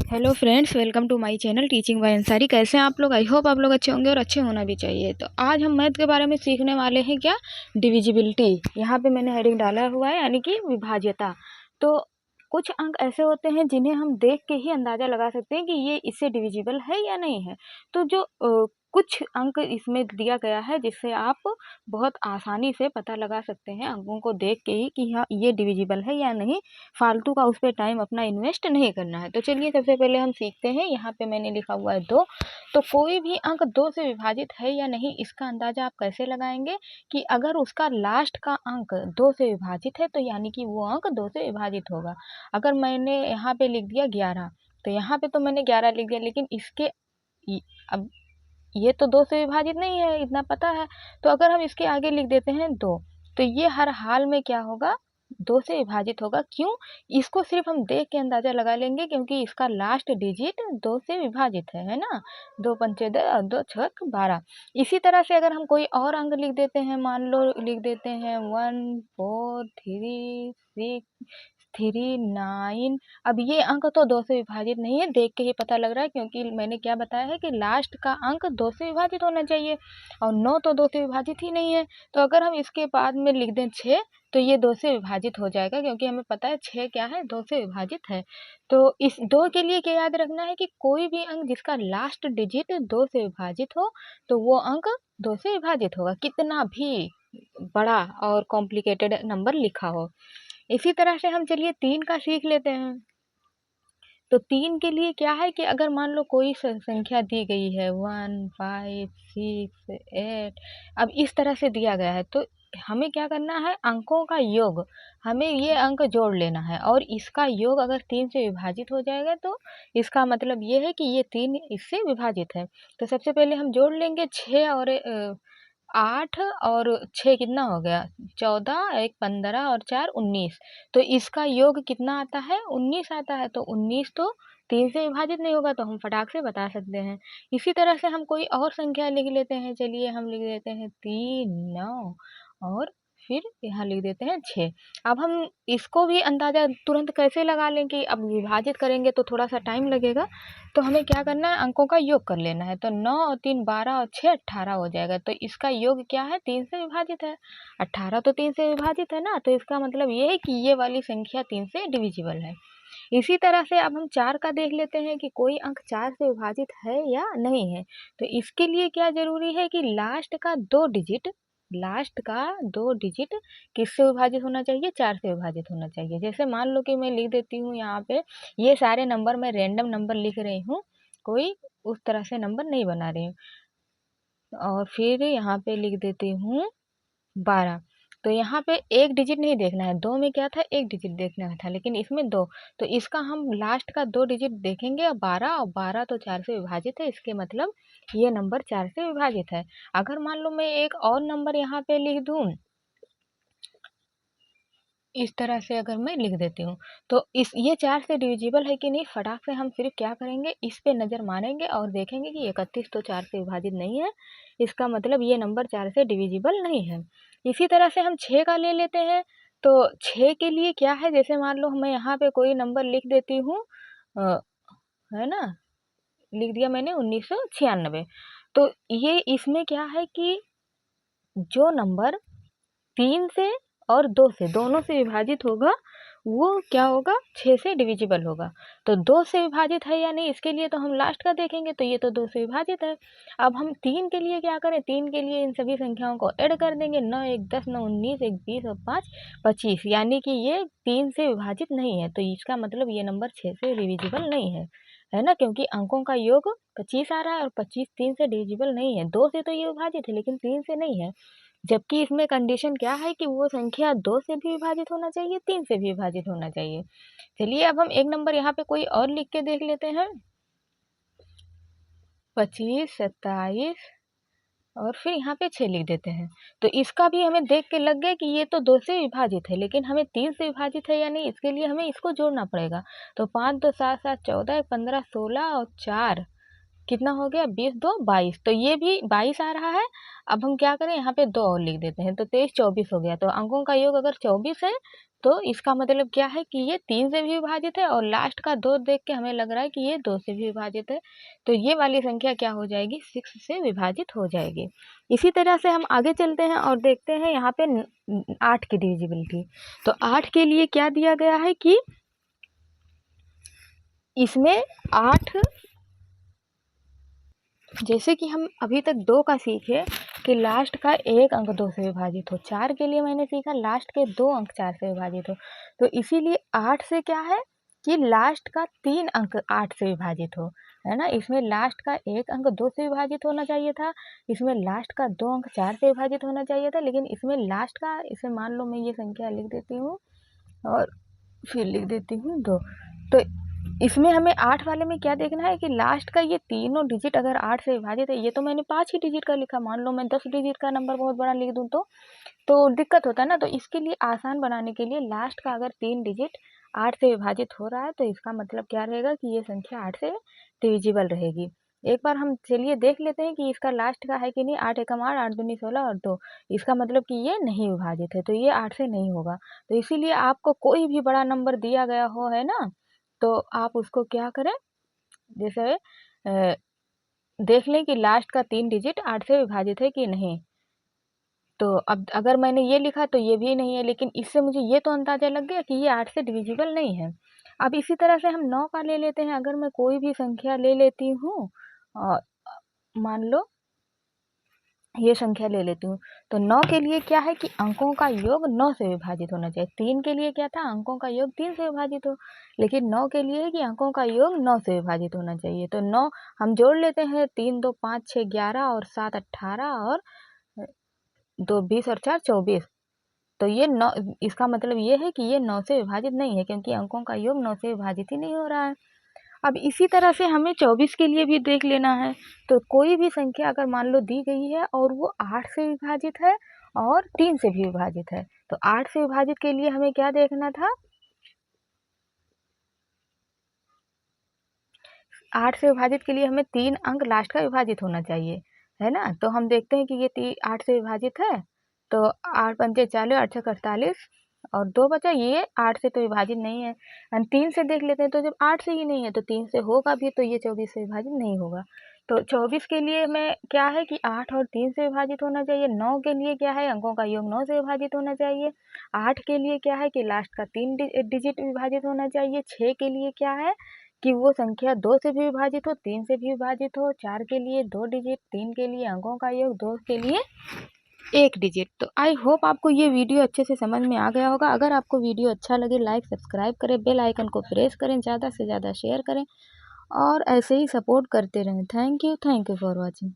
Hello friends, welcome to my channel teaching by Ansari. कैसे हैं आप लोग? आई होप आप लोग अच्छे होंगे और अच्छे होना भी चाहिए। तो आज हम मैथ के बारे में सीखने वाले हैं क्या, डिविजिबिलिटी। यहाँ पे मैंने हेडिंग डाला हुआ है, यानी कि विभाज्यता। तो कुछ अंक ऐसे होते हैं जिन्हें हम देख के ही अंदाज़ा लगा सकते हैं कि ये इससे डिविजिबल है या नहीं है। तो जो कुछ अंक इसमें दिया गया है जिससे आप बहुत आसानी से पता लगा सकते हैं अंकों को देख के ही कि हाँ ये डिविजिबल है या नहीं। फालतू का उस पर टाइम अपना इन्वेस्ट नहीं करना है। तो चलिए सबसे पहले हम सीखते हैं। यहाँ पे मैंने लिखा हुआ है 2। तो कोई भी अंक 2 से विभाजित है या नहीं, इसका अंदाजा आप कैसे लगाएंगे कि अगर उसका लास्ट का अंक 2 से विभाजित है तो यानी कि वो अंक 2 से विभाजित होगा। अगर मैंने यहाँ पे लिख दिया 11, तो यहाँ पे तो मैंने 11 लिख दिया, लेकिन इसके अब ये तो 2 से विभाजित नहीं है, इतना पता है। तो अगर हम इसके आगे लिख देते हैं 2, तो ये हर हाल में क्या होगा, 2 से विभाजित होगा। क्यों? इसको सिर्फ हम देख के अंदाजा लगा लेंगे, क्योंकि इसका लास्ट डिजिट 2 से विभाजित है ना। 2 पंचे 10 और 2 छक 12। इसी तरह से अगर हम कोई और अंक लिख देते हैं, मान लो लिख देते हैं 1 4 3 6 3 9। अब ये अंक तो 2 से विभाजित नहीं है, देख के ही पता लग रहा है, क्योंकि मैंने क्या बताया है कि लास्ट का अंक 2 से विभाजित होना चाहिए, और 9 तो 2 से विभाजित ही नहीं है। तो अगर हम इसके बाद में लिख दें 6, तो ये 2 से विभाजित हो जाएगा, क्योंकि हमें पता है 6 क्या है, 2 से विभाजित है। तो इस 2 के लिए क्या याद रखना है कि कोई भी अंक जिसका लास्ट डिजिट 2 से विभाजित हो, तो वो अंक 2 से विभाजित होगा, कितना भी बड़ा और कॉम्प्लिकेटेड नंबर लिखा हो। इसी तरह से हम चलिए 3 का सीख लेते हैं। तो 3 के लिए क्या है कि अगर मान लो कोई संख्या दी गई है 1 5 6 8, अब इस तरह से दिया गया है, तो हमें क्या करना है, अंकों का योग, हमें ये अंक जोड़ लेना है, और इसका योग अगर 3 से विभाजित हो जाएगा तो इसका मतलब ये है कि ये 3 इससे विभाजित है। तो सबसे पहले हम जोड़ लेंगे 6 और 8 और 6 कितना हो गया, 14, 1 15 और 4 19। तो इसका योग कितना आता है, 19 आता है। तो 19 तो 3 से विभाजित नहीं होगा, तो हम फटाक से बता सकते हैं। इसी तरह से हम कोई और संख्या लिख लेते हैं। चलिए हम लिख देते हैं 3 9 और फिर यहाँ लिख देते हैं 6। अब हम इसको भी अंदाज़ा तुरंत कैसे लगा लें कि अब विभाजित करेंगे तो थोड़ा सा टाइम लगेगा। तो हमें क्या करना है, अंकों का योग कर लेना है। तो 9 और 3 12 और 6 18 हो जाएगा। तो इसका योग क्या है, 3 से विभाजित है। 18 तो 3 से विभाजित है ना, तो इसका मतलब ये है कि ये वाली संख्या 3 से डिविजिबल है। इसी तरह से अब हम 4 का देख लेते हैं कि कोई अंक 4 से विभाजित है या नहीं है। तो इसके लिए क्या ज़रूरी है कि लास्ट का 2 डिजिट किससे विभाजित होना चाहिए, 4 से विभाजित होना चाहिए। जैसे मान लो कि मैं लिख देती हूँ यहाँ पे, ये सारे नंबर मैं रैंडम नंबर लिख रही हूँ, कोई उस तरह से नंबर नहीं बना रही हूँ। और फिर यहाँ पे लिख देती हूँ 12। तो यहाँ पे एक डिजिट नहीं देखना है, 2 में क्या था, एक डिजिट देखना था, लेकिन इसमें 2। तो इसका हम लास्ट का 2 डिजिट देखेंगे, और 12, और 12 तो 4 से विभाजित है, इसके मतलब ये नंबर 4 से विभाजित है। अगर मान लो मैं एक और नंबर यहाँ पे लिख दूँ, इस तरह से अगर मैं लिख देती हूँ, तो इस ये 4 से डिविजिबल है कि नहीं, फटाक से हम सिर्फ क्या करेंगे, इस पे नज़र मारेंगे और देखेंगे कि 31 तो 4 से विभाजित नहीं है, इसका मतलब ये नंबर 4 से डिविजिबल नहीं है। इसी तरह से हम 6 का ले लेते हैं। तो 6 के लिए क्या है, जैसे मान लो मैं यहाँ पे कोई नंबर लिख देती हूँ, है ना, लिख दिया मैंने 1996। तो ये इसमें क्या है कि जो नंबर 3 से और 2 से दोनों से विभाजित होगा, वो क्या होगा, 6 से डिविजिबल होगा। तो 2 से विभाजित है या नहीं, इसके लिए तो हम लास्ट का देखेंगे, तो ये तो 2 से विभाजित है। अब हम 3 के लिए क्या करें, 3 के लिए इन सभी संख्याओं को ऐड कर देंगे, 9 1 10 9 19 1 20 और 5 25, यानी कि ये 3 से विभाजित नहीं है। तो इसका मतलब ये नंबर 6 से डिविजिबल नहीं है ना, क्योंकि अंकों का योग 25 आ रहा है, और 25 3 से डिविजिबल नहीं है। 2 से तो ये विभाजित है, लेकिन 3 से नहीं है। जबकि इसमें कंडीशन क्या है कि वो संख्या 2 से भी विभाजित होना चाहिए, 3 से भी विभाजित होना चाहिए। चलिए अब हम एक नंबर यहाँ पे कोई और लिख के देख लेते हैं, 25 27 और फिर यहाँ पे 6 लिख देते हैं। तो इसका भी हमें देख के लग गया कि ये तो 2 से विभाजित है, लेकिन हमें 3 से विभाजित है या नहीं, इसके लिए हमें इसको जोड़ना पड़ेगा। तो 5 2 7 7 14 1 15 16 और 4 कितना हो गया 20 2 22, तो ये भी 22 आ रहा है। अब हम क्या करें, यहाँ पे 2 और लिख देते हैं, तो 23 24 हो गया। तो अंकों का योग अगर 24 है तो इसका मतलब क्या है कि ये 3 से भी विभाजित है, और लास्ट का 2 देख के हमें लग रहा है कि ये 2 से भी विभाजित है। तो ये वाली संख्या क्या हो जाएगी, 6 से विभाजित हो जाएगी। इसी तरह से हम आगे चलते हैं और देखते हैं यहाँ पे 8 की डिविजिबिलिटी। तो 8 के लिए क्या दिया गया है कि इसमें 8, जैसे कि हम अभी तक 2 का सीखे कि लास्ट का 1 अंक 2 से विभाजित हो। 4 के लिए मैंने सीखा लास्ट के 2 अंक 4 से विभाजित हो। तो इसीलिए 8 से क्या है कि लास्ट का 3 अंक 8 से विभाजित हो, है ना। इसमें लास्ट का 1 अंक 2 से विभाजित होना चाहिए था, इसमें लास्ट का 2 अंक 4 से विभाजित होना चाहिए था, लेकिन इसमें लास्ट का, इसे मान लो मैं ये संख्या लिख देती हूँ और फिर लिख देती हूँ 2। तो इसमें हमें 8 वाले में क्या देखना है कि लास्ट का ये तीनों डिजिट अगर 8 से विभाजित है, ये तो मैंने 5 ही डिजिट का लिखा, मान लो मैं 10 डिजिट का नंबर बहुत बड़ा लिख दूँ तो दिक्कत होता है ना। तो इसके लिए आसान बनाने के लिए लास्ट का अगर 3 डिजिट 8 से विभाजित हो रहा है तो इसका मतलब क्या रहेगा कि ये संख्या 8 से डिविजिबल रहेगी। एक बार हम चलिए देख लेते हैं कि इसका लास्ट का है कि नहीं। 8 एकम 8, 8 दूनी 16 और 2, इसका मतलब कि ये नहीं विभाजित है, तो ये 8 से नहीं होगा। तो इसीलिए आपको कोई भी बड़ा नंबर दिया गया हो, है ना, तो आप उसको क्या करें, जैसे देख लें कि लास्ट का 3 डिजिट 8 से विभाजित है कि नहीं। तो अब अगर मैंने ये लिखा तो ये भी नहीं है, लेकिन इससे मुझे ये तो अंदाज़ा लग गया कि ये 8 से डिविजिबल नहीं है। अब इसी तरह से हम 9 का ले लेते हैं। अगर मैं कोई भी संख्या ले लेती हूँ, मान लो ये संख्या ले लेती हूँ, तो 9 के लिए क्या है कि अंकों का योग 9 से विभाजित होना चाहिए। 3 के लिए क्या था, अंकों का योग 3 से विभाजित हो, लेकिन 9 के लिए है कि अंकों का योग 9 से विभाजित होना चाहिए। तो 9 हम जोड़ लेते हैं, 3 2 5 6 11 और 7 18 और 2 20 और 4 24। तो ये 9, इसका मतलब ये है कि ये 9 से विभाजित नहीं है, क्योंकि अंकों का योग 9 से विभाजित ही नहीं हो रहा है। अब इसी तरह से हमें 24 के लिए भी देख लेना है। तो कोई भी संख्या अगर मान लो दी गई है और वो 8 से विभाजित है और 3 से भी विभाजित है, तो 8 से विभाजित के लिए हमें क्या देखना था, 8 से विभाजित के लिए हमें 3 अंक लास्ट का विभाजित होना चाहिए, है ना। तो हम देखते हैं कि ये 8 से विभाजित है, तो 8 पंचे 40, 8 छक 48 और 2 बचा, ये 8 से तो विभाजित नहीं है। हम 3 से देख लेते हैं, तो जब 8 से ही नहीं है तो 3 से होगा भी, तो ये 24 से विभाजित नहीं होगा। तो 24 के लिए में क्या है कि 8 और 3 से विभाजित होना चाहिए। 9 के लिए क्या है, अंकों का योग 9 से विभाजित होना चाहिए। 8 के लिए क्या है कि लास्ट का 3 डिजिट विभाजित होना चाहिए। 6 के लिए क्या है कि वो संख्या 2 से भी विभाजित हो, 3 से भी विभाजित हो। 4 के लिए 2 डिजिट, 3 के लिए अंकों का योग, 2 के लिए 1 डिजिट। तो आई होप आपको ये वीडियो अच्छे से समझ में आ गया होगा। अगर आपको वीडियो अच्छा लगे, लाइक सब्सक्राइब करें, बेल आइकन को प्रेस करें, ज़्यादा से ज़्यादा शेयर करें और ऐसे ही सपोर्ट करते रहें। Thank you for watching.